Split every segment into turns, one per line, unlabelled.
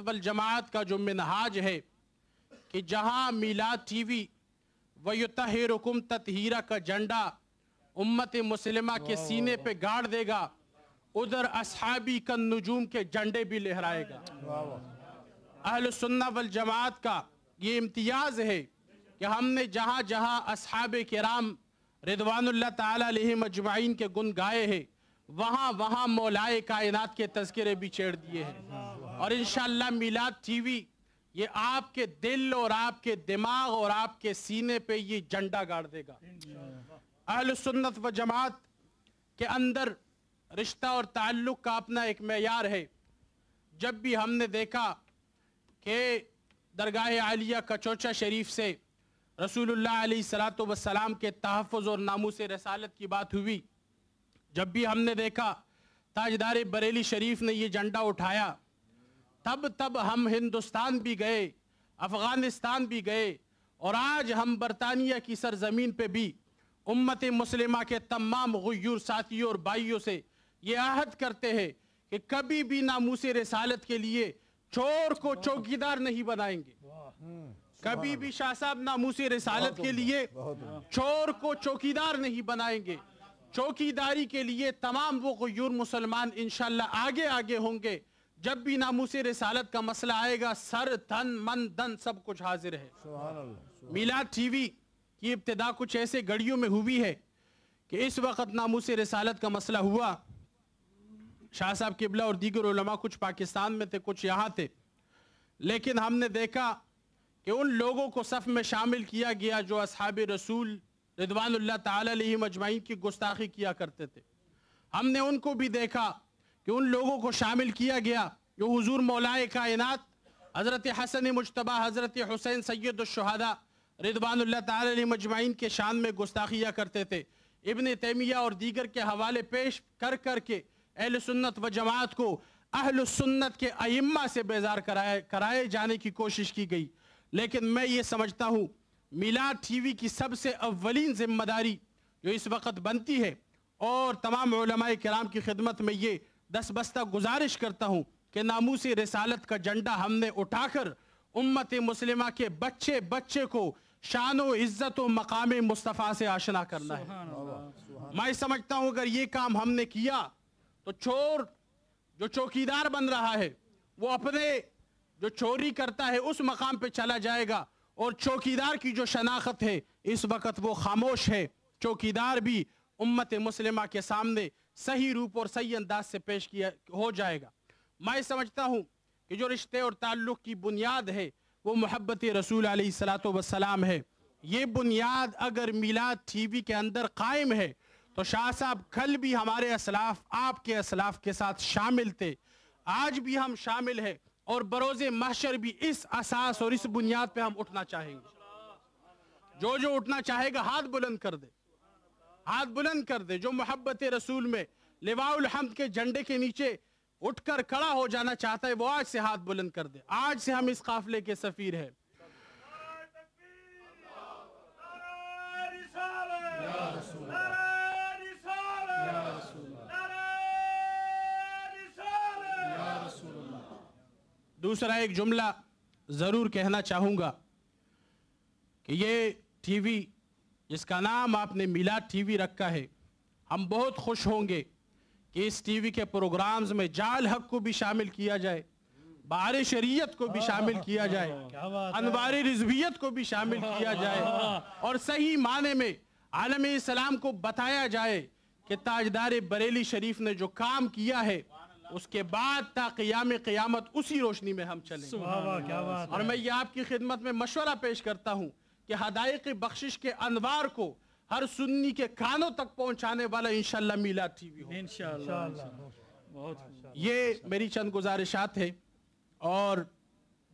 سنت والجماعت کا جو منہاج ہے کہ جہاں میلاد ٹی وی وَيُطَهِّرُكُمْ تَطْهِيرًا کا جھنڈا امت مسلمہ کے سینے پہ گاڑ دے گا، ادھر اصحابی کن نجوم کے جھنڈے بھی لہرائے گا۔ اہل سنت والجماعت کا یہ امتیاز ہے کہ ہم نے جہاں جہاں اصحاب کرام رضوان اللہ تعالی علیہم اجمعین کے گن گائے ہیں، وہاں وہاں مولائے کائنات کے تذکرے بھی چھیڑ دیے ہیں، اور انشاءاللہ میلاد ٹی وی یہ آپ کے دل اور آپ کے دماغ اور آپ کے سینے پہ یہ جھنڈا گاڑ دے گا۔ اہل سنت و جماعت کے اندر رشتہ اور تعلق کا اپنا ایک معیار ہے۔ جب بھی ہم نے دیکھا کہ درگاہ عالیہ کچوچا شریف سے رسول اللہ علیہ السلام کے تحفظ اور ناموس رسالت کی بات ہوئی، جب بھی ہم نے دیکھا تاجدار بریلی شریف نے یہ جھنڈا اٹھایا، تب ہم ہندوستان بھی گئے، افغانستان بھی گئے، اور آج ہم برطانیہ کی سرزمین پہ بھی امت مسلمہ کے تمام غیور ساتھیوں اور بھائیوں سے یہ عہد کرتے ہیں کہ کبھی بھی ناموس رسالت کے لیے چور کو چوکیدار نہیں بنائیں گے۔ کبھی بھی شاہ صاحب ناموس رسالت کے لیے چور کو چوکیدار نہیں بنائیں گے۔ چوکیداری کے لیے تمام وہ غیور مسلمان انشاءاللہ آگے آگے ہوں گے۔ جب بھی ناموس رسالت کا مسئلہ آئے گا، سر تن من دن سب کچھ حاضر ہے۔ میلاد ٹی وی کی ابتدا کچھ ایسے گھڑیوں میں ہوئی ہے کہ اس وقت ناموس رسالت کا مسئلہ ہوا، شاہ صاحب قبلہ اور دیگر علماء کچھ پاکستان میں تھے، کچھ یہاں تھے، لیکن ہم نے دیکھا کہ ان لوگوں کو صف میں شامل کیا گیا جو اصحاب رسول رضوان اللہ تعالی علیہم اجمعین کی گستاخی کیا کرتے تھے۔ ہم نے ان کو بھی دیکھا کہ ان لوگوں کو شامل کیا گیا جو حضور مولائے کائنات حضرت حسن مجتبی، حضرت حسین سید الشہداء رضوان اللہ تعالی علیہم اجمعین کے شان میں گستاخیاں کرتے تھے۔ ابن تیمیہ اور دیگر کے حوالے پیش کر کے اہل سنت و جماعت کو اہل سنت کے ائمہ سے بیزار کرائے جانے کی کوشش کی گئی۔ لیکن میں یہ سمجھتا ہوں میلاد ٹی وی کی سب سے اولین ذمہ داری جو اس وقت بنتی ہے، اور تمام علماء کرام کی خدمت میں یہ دس بستہ گزارش کرتا ہوں کہ ناموس رسالت کا جھنڈا ہم نے اٹھا کر امت مسلمہ کے بچے کو شان و عزت و مقام مصطفیٰ سے آشنا کرنا ہے۔ میں سمجھتا ہوں اگر یہ کام ہم نے کیا تو چور جو چوکیدار بن رہا ہے وہ اپنے جو چوری کرتا ہے اس مقام پہ چلا جائے گا، اور چوکیدار کی جو شناخت ہے اس وقت وہ خاموش ہے۔ چوکیدار بھی امت مسلمہ کے سامنے صحیح روپ اور صحیح انداز سے پیش کیا ہو جائے گا۔ میں سمجھتا ہوں کہ جو رشتے اور تعلق کی بنیاد ہے وہ محبت رسول علیہ السلام ہے۔ یہ بنیاد اگر میلاد ٹی وی کے اندر قائم ہے تو شاہ صاحب کل بھی ہمارے اسلاف آپ کے اسلاف کے ساتھ شامل تھے، آج بھی ہم شامل ہیں، اور بروز محشر بھی اس اساس اور اس بنیاد پہ ہم اٹھنا چاہیں گے۔ جو اٹھنا چاہے گا ہاتھ بلند کر دے، ہاتھ بلند کر دے۔ جو محبت رسول میں لواء الحمد کے جھنڈے کے نیچے اٹھ کر کھڑا ہو جانا چاہتا ہے وہ آج سے ہاتھ بلند کر دے۔ آج سے ہم اس قافلے کے سفیر ہیں۔ دوسرا ایک جملہ ضرور کہنا چاہوں گا کہ یہ ٹی وی جس کا نام آپ نے میلاد ٹی وی رکھا ہے، ہم بہت خوش ہوں گے کہ اس ٹی وی کے پروگرامز میں جال حق کو بھی شامل کیا جائے، بہار شریعت کو بھی شامل کیا جائے، انوار رضویت کو بھی شامل کیا جائے، اور صحیح معنی میں عالم اسلام کو بتایا جائے کہ تاجدار بریلی شریف نے جو کام کیا ہے اس کے بعد تا قیام قیامت اسی روشنی میں ہم چلیں۔ اور میں یہ آپ کی خدمت میں مشورہ پیش کرتا ہوں کہ حدائق بخشش کے انوار کو ہر سنی کے کانوں تک پہنچانے والا انشاءاللہ میلاد ٹی وی ہو۔ یہ میری چند گزارشات ہیں، اور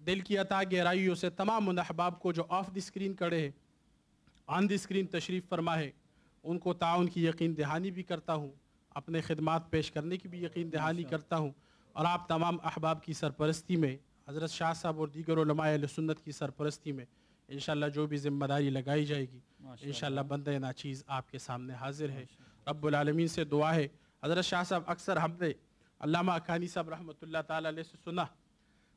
دل کی عطا گہرائیوں سے تمام ان احباب کو جو آف دی سکرین کھڑے ہیں، آن دی سکرین تشریف فرما ہے، ان کو تعاون کی یقین دہانی بھی کرتا ہوں، اپنے خدمات پیش کرنے کی بھی یقین دہانی کرتا ہوں، اور آپ تمام احباب کی سرپرستی میں، حضرت شاہ صاحب اور دیگر علماء اہل سنت کی سرپرستی میں انشاءاللہ جو بھی ذمہ داری لگائی جائے گی، انشاءاللہ بندہ ناچیز آپ کے سامنے حاضر ہے۔ رب العالمین سے دعا ہے، حضرت شاہ صاحب اکثر ہم نے علامہ اکانی صاحب رحمۃ اللہ تعالی علیہ سے سنا،